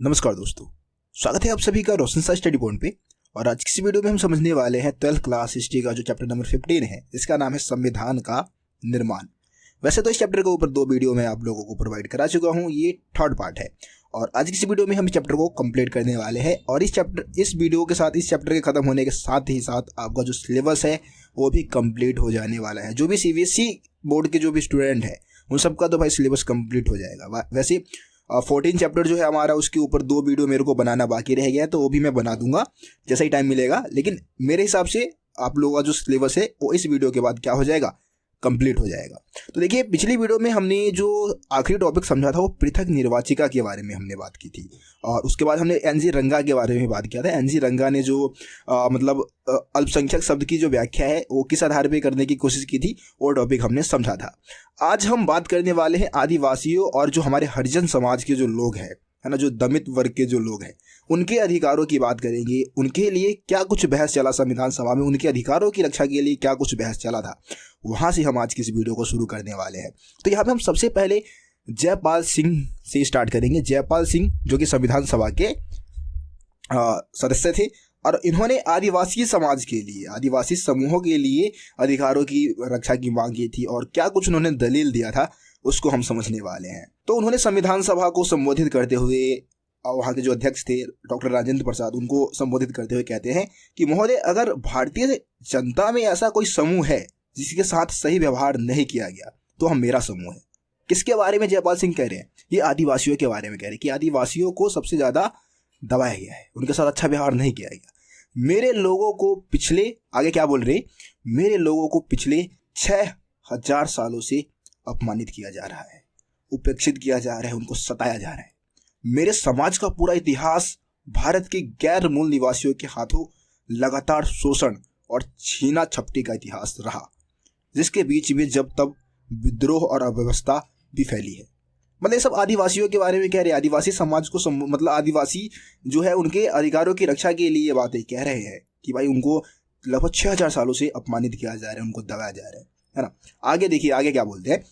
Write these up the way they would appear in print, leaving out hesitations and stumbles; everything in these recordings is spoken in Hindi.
नमस्कार दोस्तों, स्वागत है आप सभी का रोशन सा स्टडी पॉइंट पे। और आज की इस वीडियो में हम समझने वाले हैं 12th क्लास हिस्ट्री का जो चैप्टर नंबर 15 है, इसका नाम है संविधान का निर्माण। वैसे तो इस चैप्टर के ऊपर 2 वीडियो मैं आप लोगों को प्रोवाइड करा चुका हूँ, ये 3rd पार्ट है और आज की इस वीडियो में हम इस चैप्टर को कंप्लीट करने वाले हैं। और इस वीडियो के साथ, इस चैप्टर के खत्म होने के साथ ही साथ आपका जो सिलेबस है वो भी कंप्लीट हो जाने वाला है। जो भी CBSE बोर्ड के जो भी स्टूडेंट है उन सबका तो भाई सिलेबस कंप्लीट हो जाएगा। वैसे 14 चैप्टर जो है हमारा, उसके ऊपर 2 वीडियो मेरे को बनाना बाकी रह गया है, तो वो भी मैं बना दूंगा जैसा ही टाइम मिलेगा। लेकिन मेरे हिसाब से आप लोगों का जो सिलेबस है वो इस वीडियो के बाद क्या हो जाएगा, कंप्लीट हो जाएगा। तो देखिए, पिछली वीडियो में हमने जो आखिरी टॉपिक समझा था वो पृथक निर्वाचिका के बारे में हमने बात की थी और उसके बाद हमने NG रंगा के बारे में बात किया था। NG रंगा ने जो अल्पसंख्यक शब्द की जो व्याख्या है वो किस आधार पे करने की कोशिश की थी, वो टॉपिक हमने समझा था। आज हम बात करने वाले हैं आदिवासियों और जो हमारे हरिजन समाज के जो लोग हैं, है ना, जो दमित वर्ग के जो लोग हैं, उनके अधिकारों की बात करेंगे। उनके लिए क्या कुछ बहस चला संविधान सभा में, उनके अधिकारों की रक्षा के लिए क्या कुछ बहस चला था, वहाँ से हम आज की इस वीडियो को शुरू करने वाले हैं। तो यहाँ पे हम सबसे पहले जयपाल सिंह से स्टार्ट करेंगे। जयपाल सिंह जो कि संविधान सभा के सदस्य थे और इन्होंने आदिवासी समाज के लिए, आदिवासी समूहों के लिए अधिकारों की रक्षा की मांग की थी और क्या कुछ उन्होंने दलील दिया था उसको हम समझने वाले हैं। तो उन्होंने संविधान सभा को संबोधित करते हुए, वहाँ के जो अध्यक्ष थे डॉक्टर राजेंद्र प्रसाद, उनको संबोधित करते हुए कहते हैं कि महोदय, अगर भारतीय जनता में ऐसा कोई समूह है जिसके साथ सही व्यवहार नहीं किया गया तो हम मेरा समूह है। किसके बारे में जयपाल सिंह कह रहे हैं? ये आदिवासियों के बारे में कह रहे हैं कि आदिवासियों को सबसे ज़्यादा दबाया गया है, उनके साथ अच्छा व्यवहार नहीं किया गया। मेरे लोगों को पिछले, आगे क्या बोल रहे, मेरे लोगों को पिछले 6000 सालों से अपमानित किया जा रहा है, उपेक्षित किया जा रहा है, उनको सताया जा रहा है। मेरे समाज का पूरा इतिहास भारत के गैर मूल निवासियों के हाथों लगातार शोषण और छीना झपटी का इतिहास रहा, जिसके बीच में जब तब विद्रोह और अव्यवस्था भी फैली है। मतलब ये सब आदिवासियों के बारे में कह रहे हैं। आदिवासी समाज को मतलब आदिवासी जो है उनके अधिकारों की रक्षा के लिए बातें कह रहे हैं कि भाई उनको लगभग 6000 सालों से अपमानित किया जा रहा है, उनको दबाया जा रहा है ना। आगे देखिए, आगे क्या बोलते हैं।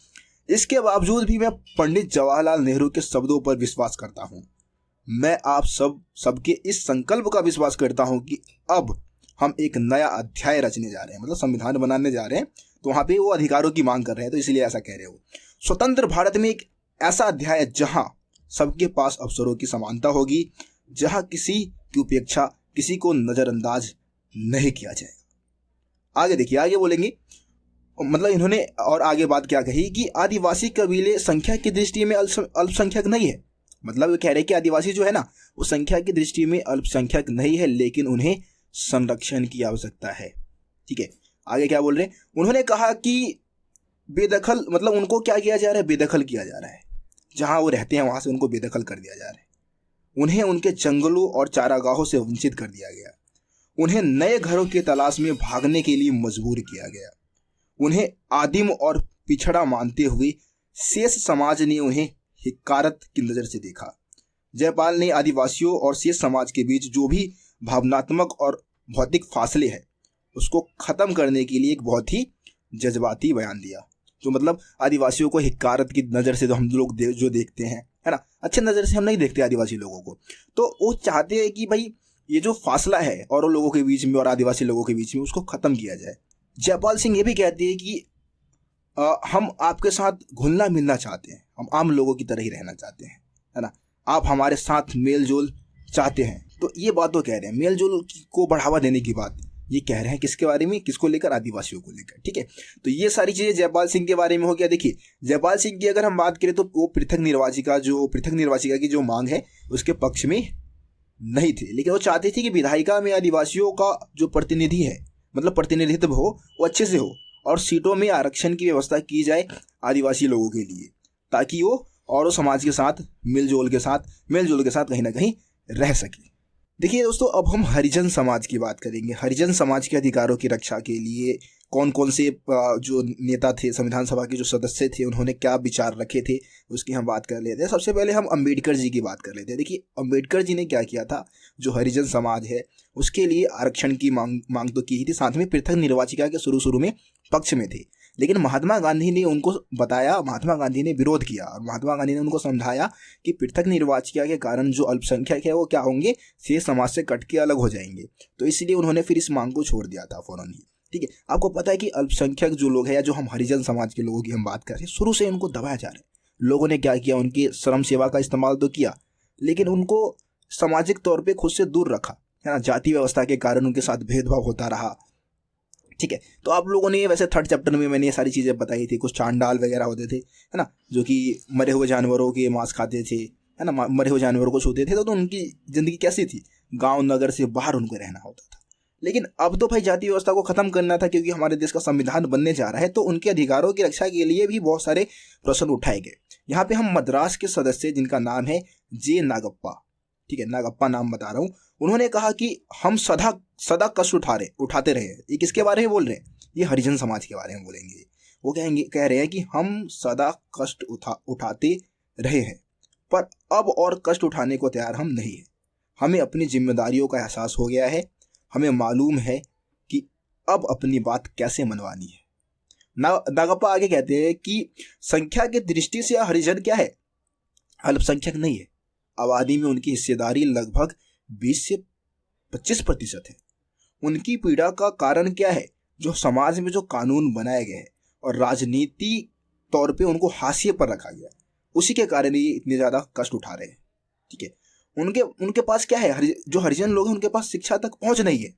इसके बावजूद भी मैं पंडित जवाहरलाल नेहरू के शब्दों पर विश्वास करता हूँ। मैं आप सबके इस संकल्प का विश्वास करता हूँ कि अब हम एक नया अध्याय रचने जा रहे हैं, मतलब संविधान बनाने जा रहे हैं। तो वहाँ पे वो अधिकारों की मांग कर रहे हैं, तो इसलिए ऐसा कह रहे हो। स्वतंत्र भारत में एक ऐसा अध्याय है जहाँ सबके पास अवसरों की समानता होगी, जहाँ किसी की उपेक्षा, किसी को नज़रअंदाज नहीं किया जाएगा। आगे देखिए, आगे बोलेंगे, मतलब इन्होंने और आगे बात क्या कही कि आदिवासी कबीले संख्या की दृष्टि में अल्पसंख्यक नहीं है। मतलब ये कह रहे हैं कि आदिवासी जो है ना, वो संख्या की दृष्टि में अल्पसंख्यक नहीं है, लेकिन उन्हें संरक्षण की आवश्यकता है। ठीक है, आगे क्या बोल रहे हैं। उन्होंने कहा कि बेदखल, मतलब उनको क्या किया जा रहा है, बेदखल किया जा रहा है। जहां वो रहते हैं वहां से उनको बेदखल कर दिया जा रहा है। उन्हें उनके जंगलों और चारागाहों से वंचित कर दिया गया। उन्हें नए घरों की तलाश में भागने के लिए मजबूर किया गया। उन्हें आदिम और पिछड़ा मानते हुए शेष समाज ने उन्हें हिकारत की नज़र से देखा। जयपाल ने आदिवासियों और शेष समाज के बीच जो भी भावनात्मक और भौतिक फासले हैं उसको ख़त्म करने के लिए एक बहुत ही जज्बाती बयान दिया। जो मतलब आदिवासियों को हिकारत की नज़र से तो हम लोग जो देखते हैं, है ना, अच्छे नज़र से हम नहीं देखते आदिवासी लोगों को। तो वो चाहते हैं कि भाई ये जो फासला है और लोगों के बीच में और आदिवासी लोगों के बीच में, उसको ख़त्म किया जाए। जयपाल सिंह ये भी कहते हैं कि हम आपके साथ घुलना मिलना चाहते हैं, हम आम लोगों की तरह ही रहना चाहते हैं, है ना, आप हमारे साथ मेल जोल चाहते हैं। तो ये बात तो कह रहे हैं, मेल जोल को बढ़ावा देने की बात ये कह रहे हैं। किसके बारे में, किसको लेकर, आदिवासियों को लेकर। ठीक है, तो ये सारी चीज़ें जयपाल सिंह के बारे में हो गया। देखिए, जयपाल सिंह की अगर हम बात करें तो वो पृथक निर्वाचिका की जो मांग है उसके पक्ष में नहीं थे, लेकिन वो चाहते थे कि विधायिका में आदिवासियों का जो प्रतिनिधि है, मतलब प्रतिनिधित्व हो, वो अच्छे से हो और सीटों में आरक्षण की व्यवस्था की जाए आदिवासी लोगों के लिए, ताकि वो और समाज के साथ मिलजुल के साथ कहीं ना कहीं रह सके। देखिए दोस्तों, अब हम हरिजन समाज की बात करेंगे। हरिजन समाज के अधिकारों की रक्षा के लिए कौन कौन से जो नेता थे, संविधान सभा के जो सदस्य थे, उन्होंने क्या विचार रखे थे, उसकी हम बात कर लेते हैं। सबसे पहले हम अंबेडकर जी की बात कर लेते हैं। देखिए, अंबेडकर जी ने क्या किया था, जो हरिजन समाज है उसके लिए आरक्षण की मांग तो की ही थी, साथ में पृथक निर्वाचिका के शुरू में पक्ष में थे। लेकिन महात्मा गांधी ने उनको बताया, महात्मा गांधी ने विरोध किया और महात्मा गांधी ने उनको समझाया कि पृथक निर्वाचिका के कारण जो अल्पसंख्यक है वो क्या होंगे, शेष समाज से कट के अलग हो जाएंगे। तो इसलिए उन्होंने फिर इस मांग को छोड़ दिया था फौरन ही। ठीक है, आपको पता है कि अल्पसंख्यक जो लोग हैं या जो हम हरिजन समाज के लोगों की हम बात कर रहे हैं, शुरू से उनको दबाया जा रहा है। लोगों ने क्या किया, उनकी श्रम सेवा का इस्तेमाल तो किया, लेकिन उनको सामाजिक तौर पे खुद से दूर रखा, है ना। जाति व्यवस्था के कारण उनके साथ भेदभाव होता रहा। ठीक है, तो आप लोगों ने वैसे 3rd चैप्टर में मैंने ये सारी चीज़ें बताई थी। कुछ चांडाल वगैरह होते थे, है ना, जो कि मरे हुए जानवरों के मांस खाते थे, है ना, मरे हुए जानवरों को छूते थे। तो उनकी ज़िंदगी कैसी थी, गांव नगर से बाहर उनको रहना होता था। लेकिन अब तो भाई जाति व्यवस्था को ख़त्म करना था, क्योंकि हमारे देश का संविधान बनने जा रहा है। तो उनके अधिकारों की रक्षा के लिए भी बहुत सारे प्रश्न उठाए गए। यहाँ पे हम मद्रास के सदस्य जिनका नाम है जे नागप्पा, ठीक है, नागप्पा नाम बता रहा हूँ, उन्होंने कहा कि हम सदा कष्ट उठाते रहे। ये किसके बारे में बोल रहे हैं, ये हरिजन समाज के बारे में बोलेंगे। वो कह रहे हैं कि हम सदा कष्ट उठाते रहे हैं, पर अब और कष्ट उठाने को तैयार हम नहीं है। हमें अपनी जिम्मेदारियों का एहसास हो गया है। हमें मालूम है कि अब अपनी बात कैसे मनवानी है। नागप्पा आगे कहते हैं कि संख्या की दृष्टि से हरिजन क्या है, अल्पसंख्यक नहीं है। आबादी में उनकी हिस्सेदारी लगभग 20 से 25% है। उनकी पीड़ा का कारण क्या है, जो समाज में जो कानून बनाए गए हैं और राजनीति तौर पे उनको हाशिए पर रखा गया, उसी के कारण ये इतने ज़्यादा कष्ट उठा रहे हैं। ठीक है, उनके पास क्या है, जो हरिजन लोग हैं उनके पास शिक्षा तक पहुंच नहीं है,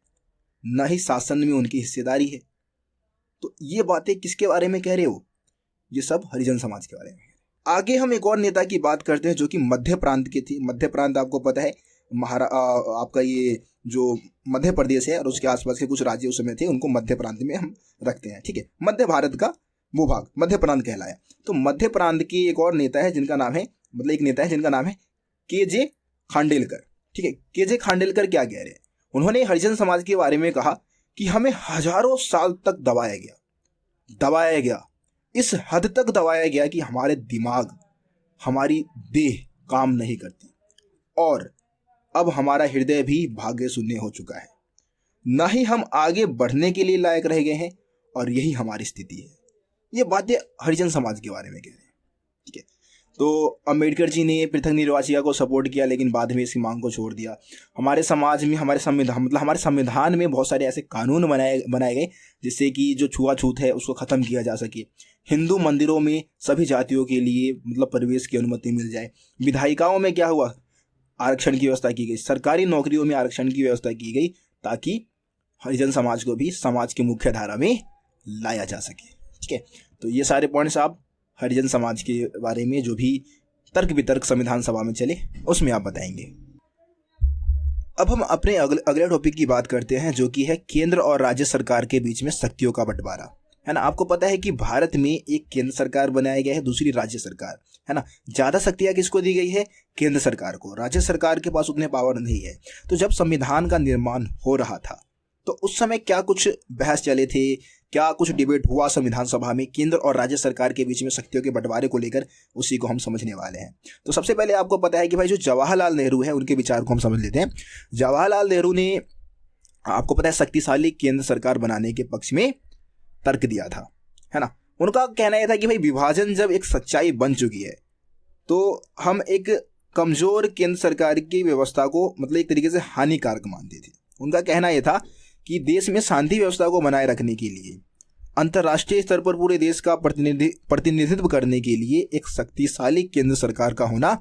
न ही शासन में उनकी हिस्सेदारी है। तो ये बातें किसके बारे में कह रहे हो, ये सब हरिजन समाज के बारे में। आगे हम एक और नेता की बात करते हैं जो कि मध्य प्रांत के थे। मध्य प्रांत आपको पता है आपका ये जो मध्य प्रदेश है और उसके आसपास के कुछ राज्य उस समय थे, उनको मध्य प्रांत में हम रखते हैं। ठीक है, मध्य भारत का भूभाग मध्य प्रांत कहलाया। तो मध्य प्रांत के एक और नेता है जिनका नाम है, एक नेता है जिनका नाम है के.जे. खांडेलकर। ठीक है, के.जे. खांडेलकर क्या कह रहे हैं, उन्होंने हरिजन समाज के बारे में कहा कि हमें हजारों साल तक दबाया गया, इस हद तक दबाया गया कि हमारे दिमाग, हमारी देह काम नहीं करती और अब हमारा हृदय भी भाग्य शून्य हो चुका है। न ही हम आगे बढ़ने के लिए लायक रह गए हैं और यही हमारी स्थिति है। ये बातें हरिजन समाज के बारे में कह रहे हैं। ठीक है, तो अम्बेडकर जी ने पृथक निर्वाचिका को सपोर्ट किया, लेकिन बाद में इसकी मांग को छोड़ दिया। हमारे समाज में, हमारे संविधान में बहुत सारे ऐसे कानून बनाए गए जिससे कि जो छुआछूत है उसको ख़त्म किया जा सके। हिंदू मंदिरों में सभी जातियों के लिए प्रवेश की अनुमति मिल जाए। विधायिकाओं में क्या हुआ, आरक्षण की व्यवस्था की गई। सरकारी नौकरियों में आरक्षण की व्यवस्था की गई ताकि हरिजन समाज को भी समाज की मुख्य धारा में लाया जा सके। ठीक है, तो ये सारे पॉइंट्स आप हरिजन समाज के बारे में जो भी तर्क वितर्क संविधान सभा में चले उसमें आप बताएंगे। अब हम अपने अगले टॉपिक की बात करते हैं जो कि है केंद्र और राज्य सरकार के बीच में शक्तियों का बंटवारा। है ना, आपको पता है कि भारत में एक केंद्र सरकार बनाया गया है, दूसरी राज्य सरकार, है ना। ज़्यादा शक्तियाँ किसको दी गई है, केंद्र सरकार को। राज्य सरकार के पास उतने पावर नहीं है। तो जब संविधान का निर्माण हो रहा था तो उस समय क्या कुछ बहस चले थे, क्या कुछ डिबेट हुआ संविधान सभा में केंद्र और राज्य सरकार के बीच में शक्तियों के बंटवारे को लेकर, उसी को हम समझने वाले हैं। तो सबसे पहले आपको पता है कि भाई जो जवाहरलाल नेहरू है उनके विचार को हम समझ लेते हैं। जवाहरलाल नेहरू ने, आपको पता है, शक्तिशाली केंद्र सरकार बनाने के पक्ष में तर्क दिया था, है ना। उनका कहना यह था कि भाई विभाजन जब एक सच्चाई बन चुकी है तो हम एक कमजोर केंद्र सरकार की व्यवस्था को एक तरीके से हानिकारक मानते थे। उनका कहना यह था कि देश में शांति व्यवस्था को बनाए रखने के लिए, अंतर्राष्ट्रीय स्तर पर पूरे देश का प्रतिनिधित्व करने के लिए एक शक्तिशाली केंद्र सरकार का होना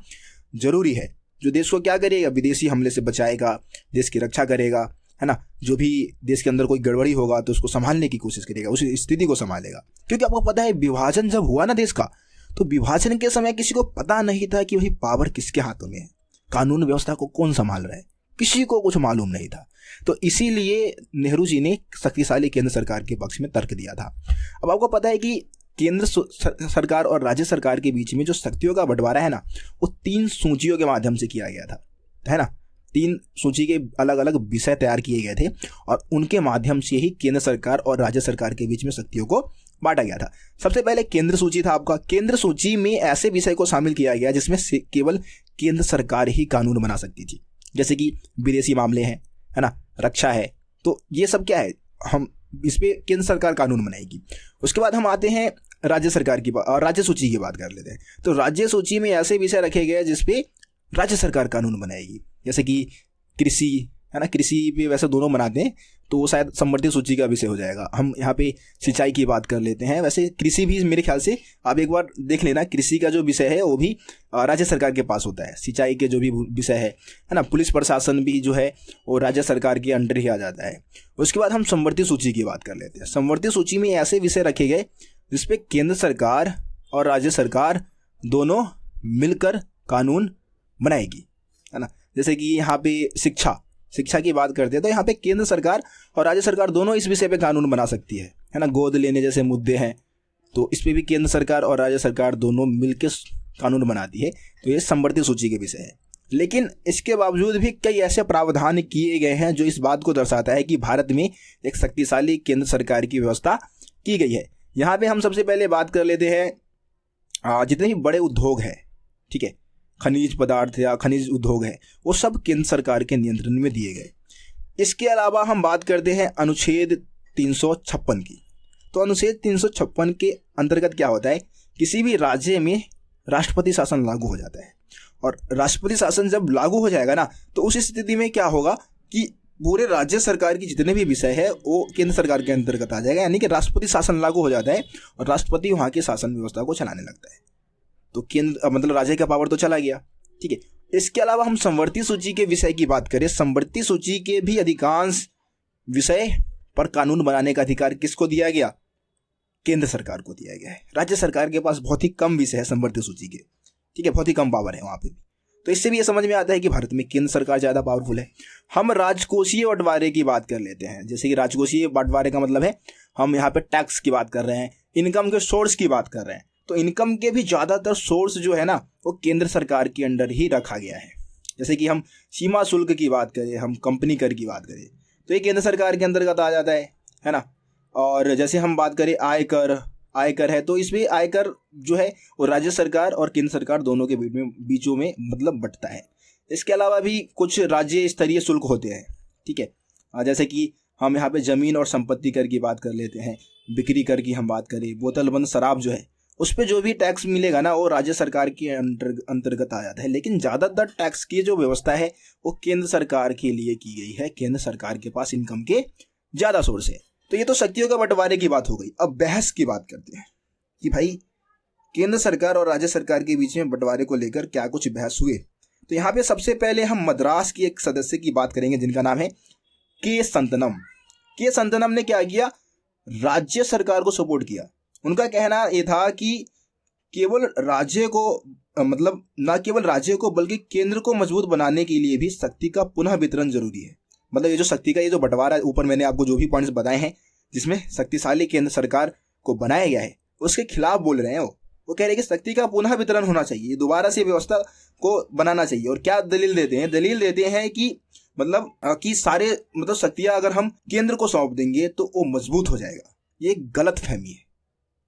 जरूरी है, जो देश को क्या करेगा, विदेशी हमले से बचाएगा, देश की रक्षा करेगा, है ना। जो भी देश के अंदर कोई गड़बड़ी होगा तो उसको संभालने की कोशिश करेगा, उस स्थिति को संभालेगा। क्योंकि आपको पता है विभाजन जब हुआ ना देश का, तो विभाजन के समय किसी को पता नहीं था कि भाई पावर किसके हाथों में है, कानून व्यवस्था को कौन संभाल रहा है, किसी को कुछ मालूम नहीं था। तो इसीलिए नेहरू जी ने शक्तिशाली केंद्र सरकार के पक्ष में तर्क दिया था। अब आपको पता है कि केंद्र सरकार और राज्य सरकार के बीच में जो शक्तियों का बंटवारा है ना, वो 3 सूचियों के माध्यम से किया गया था, है ना। 3 सूची के अलग अलग विषय तैयार किए गए थे और उनके माध्यम से ही केंद्र सरकार और राज्य सरकार के बीच में शक्तियों को बांटा गया था। सबसे पहले केंद्र सूची था आपका। केंद्र सूची में ऐसे विषय को शामिल किया गया जिसमें केवल केंद्र सरकार ही कानून बना सकती थी, जैसे कि विदेशी मामले हैं, है ना, रक्षा है। तो ये सब क्या है, हम इस पे केंद्र सरकार कानून बनाएगी। उसके बाद हम आते हैं राज्य सरकार की और राज्य सूची की बात कर लेते हैं। तो राज्य सूची में ऐसे विषय रखे गए जिसपे राज्य सरकार कानून बनाएगी, जैसे कि कृषि है ना, कृषि पे वैसे दोनों बनाते हैं तो वो शायद संवर्धित सूची का विषय हो जाएगा। हम यहाँ पे सिंचाई की बात कर लेते हैं। वैसे कृषि भी मेरे ख्याल से आप एक बार देख लेना, कृषि का जो विषय है वो भी राज्य सरकार के पास होता है। सिंचाई के जो भी विषय है ना, पुलिस प्रशासन भी जो है वो राज्य सरकार के अंडर ही आ जाता है। उसके बाद हम संवर्धित सूची की बात कर लेते हैं। संवर्धित सूची में ऐसे विषय रखे गए जिसपे केंद्र सरकार और राज्य सरकार दोनों मिलकर कानून बनाएगी, है ना। जैसे कि यहाँ पे शिक्षा की बात करते हैं तो यहाँ पे केंद्र सरकार और राज्य सरकार दोनों इस विषय पे कानून बना सकती है ना। गोद लेने जैसे मुद्दे हैं तो इस पे भी केंद्र सरकार और राज्य सरकार दोनों मिलकर कानून बनाती है। तो ये संवर्धित सूची के विषय है। लेकिन इसके बावजूद भी कई ऐसे प्रावधान किए गए हैं जो इस बात को दर्शाता है कि भारत में एक शक्तिशाली केंद्र सरकार की व्यवस्था की गई है। यहाँ पे हम सबसे पहले बात कर लेते हैं जितने भी बड़े उद्योग हैं, ठीक है, खनिज पदार्थ या खनिज उद्योग है, वो सब केंद्र सरकार के नियंत्रण में दिए गए। इसके अलावा हम बात करते हैं अनुच्छेद 356 की। तो अनुच्छेद 356 के अंतर्गत क्या होता है, किसी भी राज्य में राष्ट्रपति शासन लागू हो जाता है। और राष्ट्रपति शासन जब लागू हो जाएगा ना, तो उस स्थिति में क्या होगा कि पूरे राज्य सरकार की जितने भी विषय है वो केंद्र सरकार के अंतर्गत आ जाएगा। यानी कि राष्ट्रपति शासन लागू हो जाता है और राष्ट्रपति वहाँ की शासन व्यवस्था को चलाने लगता है। तो केंद्र मतलब राज्य का पावर तो चला गया, ठीक है। इसके अलावा हम संवर्धित सूची के विषय की बात करें, संवर्धित सूची के भी अधिकांश विषय पर कानून बनाने का अधिकार किसको दिया गया, केंद्र सरकार को दिया गया है। राज्य सरकार के पास बहुत ही कम विषय है संवर्धित सूची के, ठीक है, बहुत ही कम पावर है वहाँ पे भी। तो इससे भी ये समझ में आता है कि भारत में केंद्र सरकार ज़्यादा पावरफुल है। हम राजकोषीय बंटवारे की बात कर लेते हैं। जैसे कि राजकोषीय बंटवारे का मतलब है हम यहाँ पे टैक्स की बात कर रहे हैं, इनकम के सोर्स की बात कर रहे हैं। तो इनकम के भी ज़्यादातर सोर्स जो है ना वो केंद्र सरकार के अंडर ही रखा गया है। जैसे कि हम सीमा शुल्क की बात करें, हम कंपनी कर की बात करें तो ये केंद्र सरकार के अंतर्गत आ जाता है ना। और जैसे हम बात करें आयकर है तो इसमें आयकर जो है वो राज्य सरकार और केंद्र सरकार दोनों के बीचों में मतलब बंटता है। इसके अलावा भी कुछ राज्य स्तरीय शुल्क होते हैं, ठीक है। जैसे कि हम यहाँ पे ज़मीन और संपत्ति कर की बात कर लेते हैं, बिक्री कर की हम बात करें, बोतलबंद शराब जो है उस पर जो भी टैक्स मिलेगा ना वो राज्य सरकार के अंतर्गत आ जाता है। लेकिन ज़्यादातर टैक्स की जो व्यवस्था है वो केंद्र सरकार के लिए की गई है। केंद्र सरकार के पास इनकम के ज़्यादा सोर्स है। तो ये तो शक्तियों का बंटवारे की बात हो गई। अब बहस की बात करते हैं कि भाई केंद्र सरकार और राज्य सरकार के बीच में बंटवारे को लेकर क्या कुछ बहस हुए। तो यहाँ पे सबसे पहले हम मद्रास की एक सदस्य की बात करेंगे जिनका नाम है के संतनम। के संतनम ने क्या किया, राज्य सरकार को सपोर्ट किया। उनका कहना ये था कि केवल राज्य को मतलब ना केवल राज्य को बल्कि केंद्र को मजबूत बनाने के लिए भी शक्ति का पुनः वितरण जरूरी है। मतलब ये जो शक्ति का ये जो बंटवारा है, ऊपर मैंने आपको जो भी पॉइंट्स बताए हैं जिसमें शक्तिशाली केंद्र सरकार को बनाया गया है उसके खिलाफ बोल रहे हैं। वो कह रहे हैं कि शक्ति का पुनः वितरण होना चाहिए, दोबारा से व्यवस्था को बनाना चाहिए। और क्या दलील देते हैं, दलील देते हैं कि मतलब कि सारे मतलब शक्तियां अगर हम केंद्र को सौंप देंगे तो वो मजबूत हो जाएगा। ये गलत फहमी है,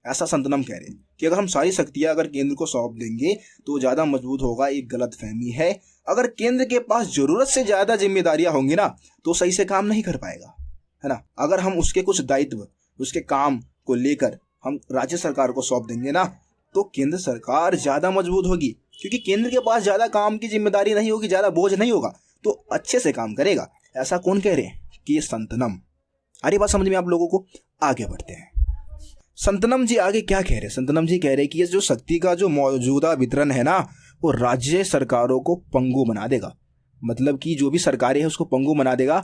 ऐसा संतनम कह रहे हैं कि अगर हम सारी शक्तियां अगर केंद्र को सौंप देंगे तो ज़्यादा मजबूत होगा। एक गलत फहमी है। अगर केंद्र के पास ज़रूरत से ज़्यादा जिम्मेदारियां होंगी ना तो सही से काम नहीं कर पाएगा, है ना। अगर हम उसके कुछ दायित्व उसके काम को लेकर हम राज्य सरकार को सौंप देंगे ना तो केंद्र सरकार ज़्यादा मजबूत होगी, क्योंकि केंद्र के पास ज़्यादा काम की जिम्मेदारी नहीं होगी, ज़्यादा बोझ नहीं होगा तो अच्छे से काम करेगा। ऐसा कौन कह रहे हैं कि ये संतनम। आ रही बात समझ में आप लोगों को। आगे बढ़ते हैं। संतनम जी आगे क्या कह रहे हैं। संतनम जी कह रहे हैं कि ये जो शक्ति का जो मौजूदा वितरण है ना वो राज्य सरकारों को पंगु बना देगा। मतलब कि जो भी सरकारें हैं उसको पंगु बना देगा,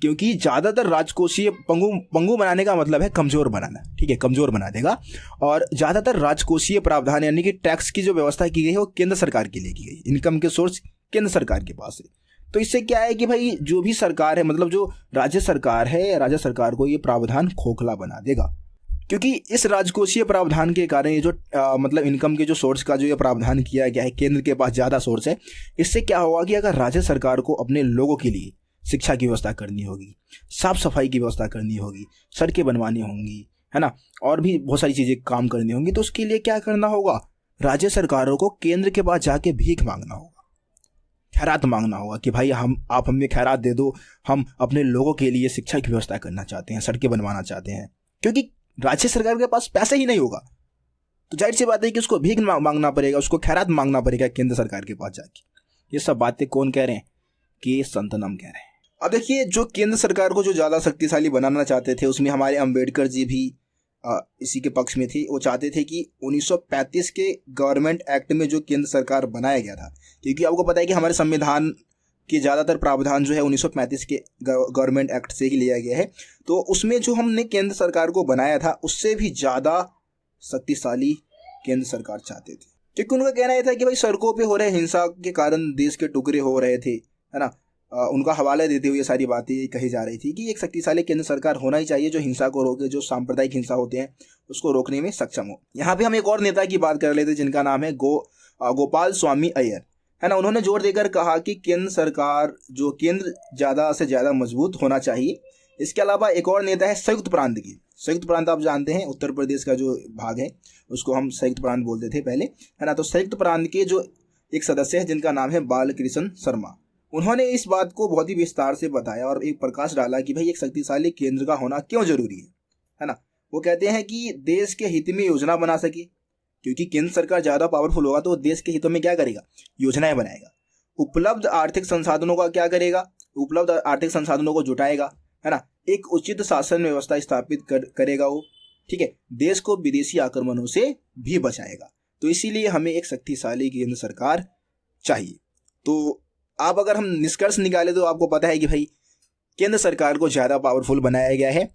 क्योंकि ज़्यादातर राजकोषीय पंगु बनाने का मतलब है कमज़ोर बनाना, ठीक है, कमज़ोर बना देगा। और ज़्यादातर राजकोषीय प्रावधान यानी कि टैक्स की जो व्यवस्था की गई है वो केंद्र सरकार के लिए की गई। इनकम के सोर्स केंद्र सरकार के पास है। तो इससे क्या है कि भाई जो भी सरकार है मतलब जो राज्य सरकार है, राज्य सरकार को ये प्रावधान खोखला बना देगा। क्योंकि इस राजकोषीय प्रावधान के कारण ये जो मतलब इनकम के जो सोर्स का जो ये प्रावधान किया गया है, केंद्र के पास ज़्यादा सोर्स है। इससे क्या होगा कि अगर राज्य सरकार को अपने लोगों के लिए शिक्षा की व्यवस्था करनी होगी, साफ सफाई की व्यवस्था करनी होगी, सड़कें बनवानी होंगी, है ना, और भी बहुत सारी चीज़ें काम करनी होंगी, तो उसके लिए क्या करना होगा, राज्य सरकारों को केंद्र के पास जाके भीख मांगना होगा। खैरात मांगना होगा कि भाई आप हमें खैरात दे दो, हम अपने लोगों के लिए शिक्षा की व्यवस्था करना चाहते हैं, सड़कें बनवाना चाहते हैं। क्योंकि राज्य सरकार के पास पैसा ही नहीं होगा, तो जाहिर सी बात है कि उसको भीख मांगना पड़ेगा, उसको खैरात मांगना पड़ेगा केंद्र सरकार के पास जाके। ये सब बातें कौन कह रहे हैं? कि संतनम कह रहे हैं। अब देखिए, जो केंद्र सरकार को जो ज़्यादा शक्तिशाली बनाना चाहते थे, उसमें हमारे अंबेडकर जी भी इसी के पक्ष में थे। वो चाहते थे कि 1935 के गवर्नमेंट एक्ट में जो केंद्र सरकार बनाया गया था, क्योंकि आपको पता है कि हमारे संविधान के ज़्यादातर प्रावधान जो है 1935 के गवर्नमेंट एक्ट से ही लिया गया है। तो उसमें जो हमने केंद्र सरकार को बनाया था, उससे भी ज़्यादा शक्तिशाली केंद्र सरकार चाहते थे। क्योंकि उनका कहना यह था कि भाई सड़कों पे हो रहे हिंसा के कारण देश के टुकड़े हो रहे थे, है ना। उनका हवाला देते हुए ये सारी बातें कही जा रही थी कि एक शक्तिशाली केंद्र सरकार होना ही चाहिए जो हिंसा को रोके, जो सांप्रदायिक हिंसा होते हैं उसको रोकने में सक्षम हो। यहाँ पे हम एक और नेता की बात कर लेते हैं जिनका नाम है गोपाल स्वामी अय्यर, है ना। उन्होंने जोर देकर कहा कि केंद्र सरकार, जो केंद्र ज़्यादा से ज़्यादा मजबूत होना चाहिए। इसके अलावा एक और नेता है संयुक्त प्रांत की। संयुक्त प्रांत आप जानते हैं, उत्तर प्रदेश का जो भाग है उसको हम संयुक्त प्रांत बोलते थे पहले, है ना। तो संयुक्त प्रांत के जो एक सदस्य है जिनका नाम है बालकृष्ण शर्मा, उन्होंने इस बात को बहुत ही विस्तार से बताया और एक प्रकाश डाला कि भाई एक शक्तिशाली केंद्र का होना क्यों जरूरी है ना। वो कहते हैं कि देश के हित में योजना बना सके, क्योंकि केंद्र सरकार ज़्यादा पावरफुल होगा तो देश के हितों में क्या करेगा? योजनाएं बनाएगा। उपलब्ध आर्थिक संसाधनों का क्या करेगा? उपलब्ध आर्थिक संसाधनों को जुटाएगा, है ना। एक उचित शासन व्यवस्था स्थापित करेगा वो, ठीक है। देश को विदेशी आक्रमणों से भी बचाएगा। तो इसीलिए हमें एक शक्तिशाली केंद्र सरकार चाहिए। तो आप अगर हम निष्कर्ष निकालें तो आपको पता है कि भाई केंद्र सरकार को ज़्यादा पावरफुल बनाया गया है,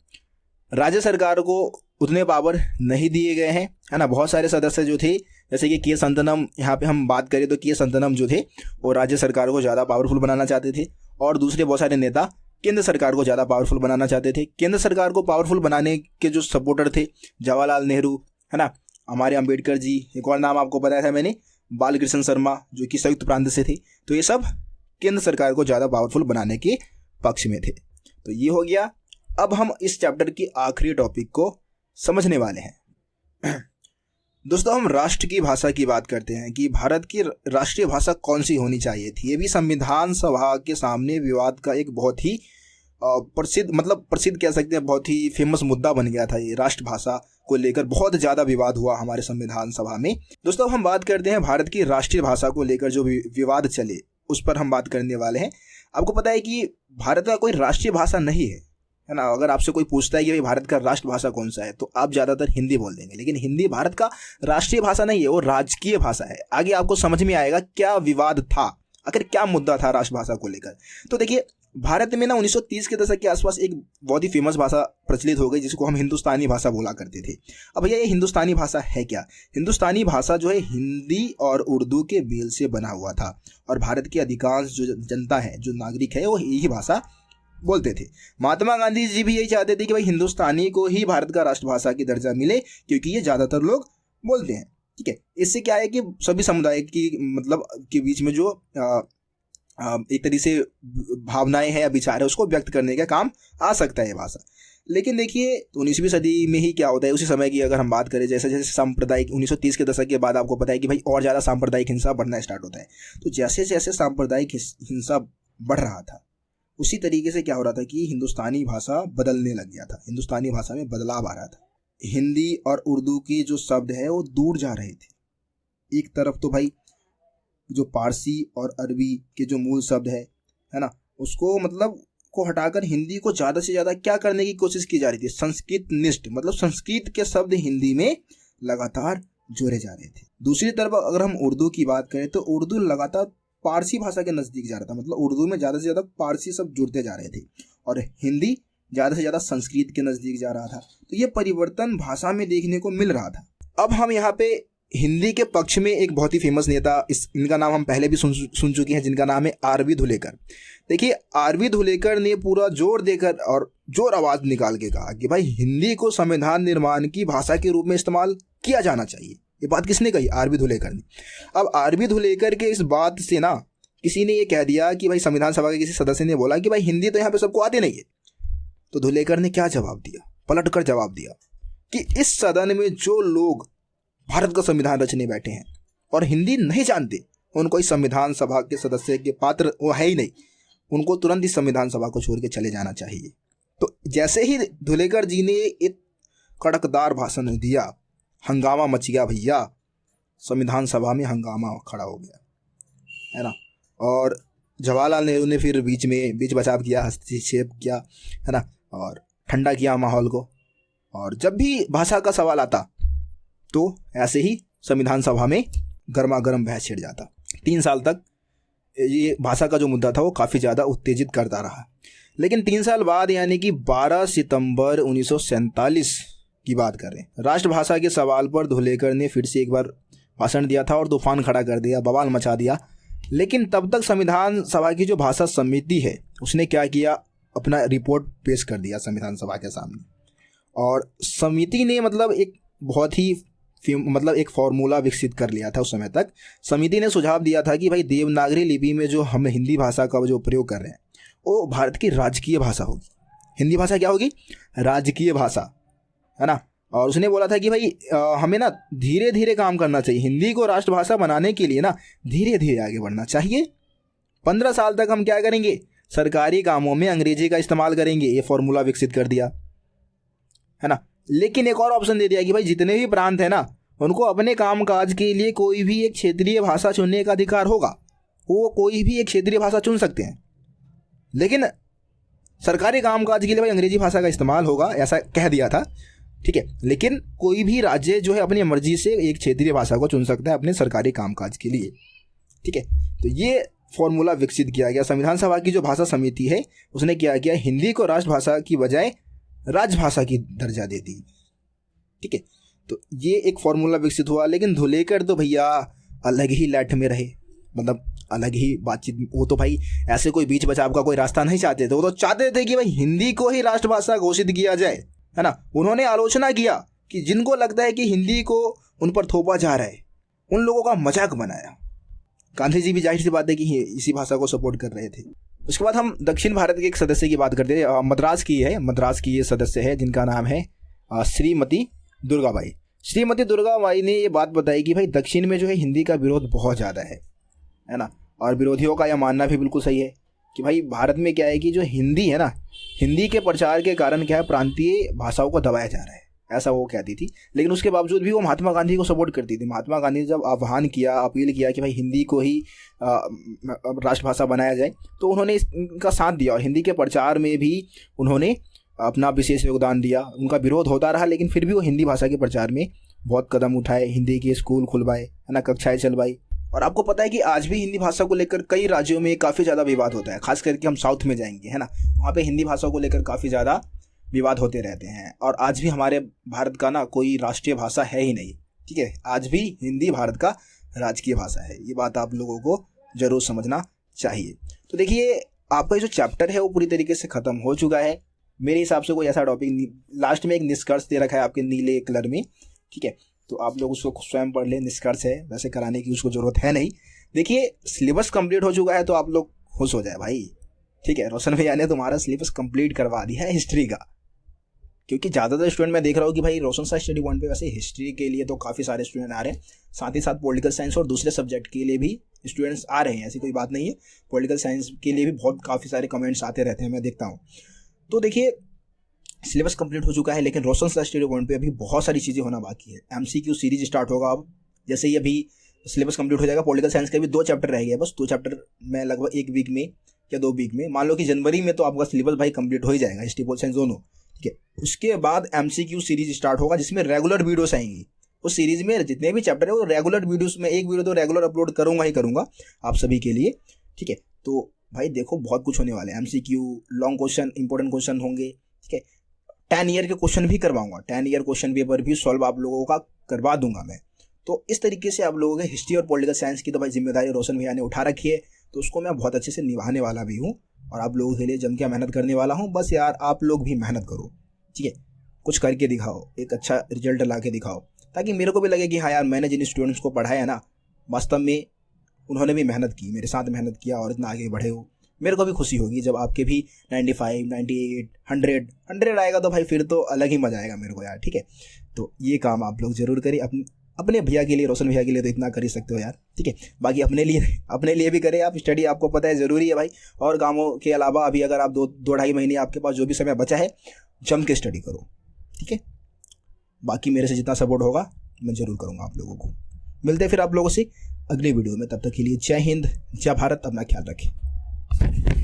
राज्य सरकार को उतने पावर नहीं दिए गए हैं, है ना। बहुत सारे सदस्य जो थे, जैसे कि के संतनम, यहाँ पे हम बात करें तो के संतनम जो थे वो राज्य सरकार को ज़्यादा पावरफुल बनाना चाहते थे, और दूसरे बहुत सारे नेता केंद्र सरकार को ज़्यादा पावरफुल बनाना चाहते थे। केंद्र सरकार को पावरफुल बनाने के जो सपोर्टर थे, जवाहरलाल नेहरू, है ना, हमारे अंबेडकर जी, एक और नाम आपको बताया था मैंने, बालकृष्ण शर्मा, जो कि संयुक्त प्रांत से थे। तो ये सब केंद्र सरकार को ज़्यादा पावरफुल बनाने के पक्ष में थे। तो ये हो गया। अब हम इस चैप्टर की आखिरी टॉपिक को समझने वाले हैं। दोस्तों, हम राष्ट्र की भाषा की बात करते हैं कि भारत की राष्ट्रीय भाषा कौन सी होनी चाहिए थी। ये भी संविधान सभा के सामने विवाद का एक बहुत ही प्रसिद्ध कह सकते हैं, बहुत ही फेमस मुद्दा बन गया था। ये राष्ट्रभाषा को लेकर बहुत ज़्यादा विवाद हुआ हमारे संविधान सभा में। दोस्तों, हम बात करते हैं भारत की राष्ट्रीय भाषा को लेकर जो विवाद चले, उस पर हम बात करने वाले हैं। आपको पता है कि भारत का कोई राष्ट्रीय भाषा नहीं है ना। अगर आपसे कोई पूछता है कि भाई भारत का राष्ट्रभाषा कौन सा है, तो आप ज़्यादातर हिंदी बोल देंगे, लेकिन हिंदी भारत का राष्ट्रीय भाषा नहीं है, वो राजकीय भाषा है। आगे आपको समझ में आएगा क्या विवाद था, आखिर क्या मुद्दा था राष्ट्रभाषा को लेकर। तो देखिए, भारत में ना 1930 के दशक के आसपास एक बहुत ही फेमस भाषा प्रचलित हो गई जिसको हम हिंदुस्तानी भाषा बोला करते थे। अब भैया, ये हिंदुस्तानी भाषा है क्या? हिंदुस्तानी भाषा जो है हिंदी और उर्दू के मेल से बना हुआ था, और भारत की अधिकांश जो जनता है, जो नागरिक है, वो यही भाषा बोलते थे। महात्मा गांधी जी भी यही चाहते थे कि भाई हिंदुस्तानी को ही भारत का राष्ट्रभाषा की दर्जा मिले, क्योंकि ये ज़्यादातर लोग बोलते हैं, ठीक है। इससे क्या है कि सभी समुदाय की के बीच में जो एक तरीके से भावनाएं हैं या विचार है उसको व्यक्त करने का काम आ सकता है ये भाषा। लेकिन देखिए, 19वीं सदी में ही क्या होता है, उसी समय की अगर हम बात करें, जैसे जैसे सांप्रदायिक 1930 के दशक के बाद आपको पता है कि भाई और ज़्यादा सांप्रदायिक हिंसा बढ़ना स्टार्ट होता है। तो जैसे जैसे सांप्रदायिक हिंसा बढ़ रहा था, उसी तरीके से क्या हो रहा था कि हिंदुस्तानी भाषा बदलने लग गया था, हिंदुस्तानी भाषा में बदलाव आ रहा था। हिंदी और उर्दू के जो शब्द है वो दूर जा रहे थे। एक तरफ तो भाई जो पारसी और अरबी के जो मूल शब्द है ना, उसको को हटाकर हिंदी को ज़्यादा से ज़्यादा क्या करने की कोशिश की जा रही थी? संस्कृत निष्ठ, संस्कृत के शब्द हिंदी में लगातार जोड़े जा रहे थे। दूसरी तरफ अगर हम उर्दू की बात करें तो उर्दू लगातार पारसी भाषा के नज़दीक जा रहा था, उर्दू में ज़्यादा से ज़्यादा पारसी शब्द जुड़ते जा रहे थे, और हिंदी ज़्यादा से ज़्यादा संस्कृत के नज़दीक जा रहा था। तो ये परिवर्तन भाषा में देखने को मिल रहा था। अब हम यहाँ पे हिंदी के पक्ष में एक बहुत ही फेमस नेता, इनका नाम हम पहले भी सुन चुके हैं, जिनका नाम है आरवी धुलेकर। देखिए, आरवी धुलेकर ने पूरा जोर देकर और जोर आवाज़ निकाल के कहा कि भाई हिंदी को संविधान निर्माण की भाषा के रूप में इस्तेमाल किया जाना चाहिए। ये बात किसने कही? आरवी धुलेकर ने। अब आरवी धुलेकर के इस बात से ना किसी ने ये कह दिया कि भाई संविधान सभा के किसी सदस्य ने बोला कि भाई हिंदी तो यहाँ पे सबको आती नहीं है। तो धुलेकर ने क्या जवाब दिया? पलट कर जवाब दिया कि इस सदन में जो लोग भारत का संविधान रचने बैठे हैं और हिंदी नहीं जानते, उनको इस संविधान सभा के सदस्य के पात्र वो है ही नहीं, उनको तुरंत इस संविधान सभा को छोड़ के चले जाना चाहिए। तो जैसे ही धुलेकर जी ने एक कड़कदार भाषण दिया, हंगामा मच गया भैया, संविधान सभा में हंगामा खड़ा हो गया, है ना। और जवाहरलाल नेहरू ने फिर बीच बचाव किया, हस्तक्षेप किया, है ना, और ठंडा किया माहौल को। और जब भी भाषा का सवाल आता तो ऐसे ही संविधान सभा में गर्मा गर्म बहस छिड़ जाता। 3 साल तक ये भाषा का जो मुद्दा था वो काफ़ी ज़्यादा उत्तेजित करता रहा। लेकिन 3 साल बाद यानी कि 12 सितंबर 1947 की बात कर रहे हैं, राष्ट्रभाषा के सवाल पर धुलेकर ने फिर से एक बार भाषण दिया था और तूफान खड़ा कर दिया, बवाल मचा दिया। लेकिन तब तक संविधान सभा की जो भाषा समिति है उसने क्या किया, अपना रिपोर्ट पेश कर दिया संविधान सभा के सामने। और समिति ने मतलब एक बहुत ही एक फॉर्मूला विकसित कर लिया था। उस समय तक समिति ने सुझाव दिया था कि भाई देवनागरी लिपि में जो हम हिंदी भाषा का जो प्रयोग कर रहे हैं वो भारत की राजकीय भाषा होगी। हिंदी भाषा क्या होगी? राजकीय भाषा, है ना। और उसने बोला था कि भाई हमें ना धीरे धीरे काम करना चाहिए, हिंदी को राष्ट्रभाषा बनाने के लिए ना धीरे धीरे आगे बढ़ना चाहिए। 15 साल तक हम क्या करेंगे, सरकारी कामों में अंग्रेजी का इस्तेमाल करेंगे, ये फॉर्मूला विकसित कर दिया, है ना। लेकिन एक और ऑप्शन दे दिया कि भाई जितने भी प्रांत है ना उनको अपने कामकाज के लिए कोई भी एक क्षेत्रीय भाषा चुनने का अधिकार होगा, वो कोई भी एक क्षेत्रीय भाषा चुन सकते हैं, लेकिन सरकारी कामकाज के लिए भाई अंग्रेजी भाषा का इस्तेमाल होगा, ऐसा कह दिया था, ठीक है। लेकिन कोई भी राज्य जो है अपनी मर्जी से एक क्षेत्रीय भाषा को चुन सकता है अपने सरकारी कामकाज के लिए, ठीक है। तो ये फॉर्मूला विकसित किया गया। संविधान सभा की जो भाषा समिति है उसने क्या किया, हिंदी को राष्ट्रभाषा की बजाय राजभाषा की दर्जा दे दी, ठीक है। तो ये एक फॉर्मूला विकसित हुआ। लेकिन धुलेकर तो भैया अलग ही लैठ में रहे, मतलब अलग ही बातचीत। वो तो भाई ऐसे कोई बीच बचाव का कोई रास्ता नहीं चाहते थे, वो तो चाहते थे कि भाई हिंदी को ही राष्ट्रभाषा घोषित किया जाए, है ना। उन्होंने आलोचना किया कि जिनको लगता है कि हिंदी को उन पर थोपा जा रहा है उन लोगों का मजाक बनाया। गांधी जी भी जाहिर सी बात है कि इसी भाषा को सपोर्ट कर रहे थे। उसके बाद हम दक्षिण भारत के एक सदस्य की बात करते हैं, मद्रास की ये सदस्य है जिनका नाम है श्रीमती दुर्गाबाई। श्रीमती दुर्गाबाई ने ये बात बताई कि भाई दक्षिण में जो है हिंदी का विरोध बहुत ज़्यादा है ना। और विरोधियों का यह मानना भी बिल्कुल सही है कि भाई भारत में क्या है कि जो हिंदी है ना, हिंदी के प्रचार के कारण क्या है प्रांतीय भाषाओं को दबाया जा रहा है, ऐसा वो कहती थी। लेकिन उसके बावजूद भी वो महात्मा गांधी को सपोर्ट करती थी। महात्मा गांधी ने जब आह्वान किया, अपील किया कि भाई हिंदी को ही राष्ट्रभाषा बनाया जाए, तो उन्होंने इसका साथ दिया और हिंदी के प्रचार में भी उन्होंने अपना विशेष योगदान दिया। उनका विरोध होता रहा लेकिन फिर भी वो हिंदी भाषा के प्रचार में बहुत कदम उठाए, हिंदी के स्कूल खुलवाए, है ना, कक्षाएं चलवाई। और आपको पता है कि आज भी हिंदी भाषा को लेकर कई राज्यों में काफ़ी ज़्यादा विवाद होता है, खास करके हम साउथ में जाएंगे, है ना, वहाँ पे हिंदी भाषा को लेकर काफ़ी ज़्यादा विवाद होते रहते हैं। और आज भी हमारे भारत का ना कोई राष्ट्रीय भाषा है ही नहीं, ठीक है। आज भी हिंदी भारत का राजकीय भाषा है, ये बात आप लोगों को ज़रूर समझना चाहिए। तो देखिए आपका जो चैप्टर है वो पूरी तरीके से ख़त्म हो चुका है। मेरे हिसाब से कोई ऐसा टॉपिक, लास्ट में एक निष्कर्ष दे रखा है आपके नीले कलर में, ठीक है, तो आप लोग उसको स्वयं पढ़ लें। निष्कर्ष है, वैसे कराने की उसको ज़रूरत है नहीं। देखिए सिलेबस कंप्लीट हो चुका है तो आप लोग खुश हो जाए भाई, ठीक है। रोशन भैया ने तुम्हारा सिलेबस कंप्लीट करवा दिया है हिस्ट्री का, क्योंकि ज़्यादातर स्टूडेंट मैं देख रहा हूँ कि भाई रोशन सा स्टडी पॉइंट पे वैसे हिस्ट्री के लिए तो काफ़ी सारे स्टूडेंट आ रहे हैं, साथ ही साथ पॉलिटिकल साइंस और दूसरे सब्जेक्ट के लिए भी स्टूडेंट्स आ रहे हैं, ऐसी कोई बात नहीं है। पॉलिटिकल साइंस के लिए भी बहुत काफ़ी सारे कमेंट्स आते रहते हैं, मैं देखता हूँ। तो देखिए सिलेबस कंप्लीट हो चुका है लेकिन रोशन सा स्टडी पॉइंट पे अभी बहुत सारी चीज़ें होना बाकी है। एमसीक्यू सीरीज स्टार्ट होगा अब, जैसे ही अभी सिलेबस कंप्लीट हो जाएगा। पॉलिटिकल साइंस के भी 2 चैप्टर रह गए, बस 2 चैप्टर में लगभग 1 वीक में या 2 वीक में, मान लो कि जनवरी में तो आपका सिलेबस भाई कंप्लीट हो ही जाएगा, हिस्ट्री पॉलिटिकल साइंस दोनों, ठीक है। उसके बाद एमसीक्यू सीरीज स्टार्ट होगा जिसमें रेगुलर वीडियोस आएंगी। उस सीरीज में जितने भी चैप्टर है वो रेगुलर वीडियोस में, एक वीडियो तो रेगुलर अपलोड करूँगा ही करूँगा आप सभी के लिए, ठीक है। तो भाई देखो बहुत कुछ होने वाले हैं, MCQ, long question, important question होंगे, ठीक है। 10 ईयर के क्वेश्चन भी करवाऊंगा, 10 ईयर क्वेश्चन पेपर भी सॉल्व आप लोगों का करवा दूंगा मैं। तो इस तरीके से आप लोगों के हिस्ट्री और पॉलिटिकल साइंस की तो भाई जिम्मेदारी रोशन भैया ने उठा रखी है, तो उसको मैं बहुत अच्छे से निभाने वाला भी हूँ और आप लोगों के लिए जम के मेहनत करने वाला हूँ। बस यार आप लोग भी मेहनत करो, ठीक है, कुछ करके दिखाओ, एक अच्छा रिजल्ट ला के दिखाओ, ताकि मेरे को भी लगे कि हाँ यार मैंने जिन स्टूडेंट्स को पढ़ाया ना वास्तव में उन्होंने भी मेहनत की, मेरे साथ मेहनत किया और इतना आगे बढ़े हो। मेरे को भी खुशी होगी जब आपके भी 95, 98, 100 आएगा तो भाई फिर तो अलग ही मज़ा आएगा मेरे को यार, ठीक है। तो ये काम आप लोग ज़रूर करिए, अपने भैया के लिए, रोशन भैया के लिए तो इतना कर ही सकते हो यार, ठीक है। बाकी अपने लिए भी करें आप। स्टडी आपको पता है ज़रूरी है भाई। और गाँवों के अलावा अभी अगर आप 2-2.5 महीने आपके पास जो भी समय बचा है, जम के स्टडी करो, ठीक है। बाकी मेरे से जितना सपोर्ट होगा मैं ज़रूर करूँगा आप लोगों को। मिलते हैं फिर आप लोगों से अगली वीडियो में। तब तक के लिए जय हिंद, जय भारत, अपना ख्याल रखें।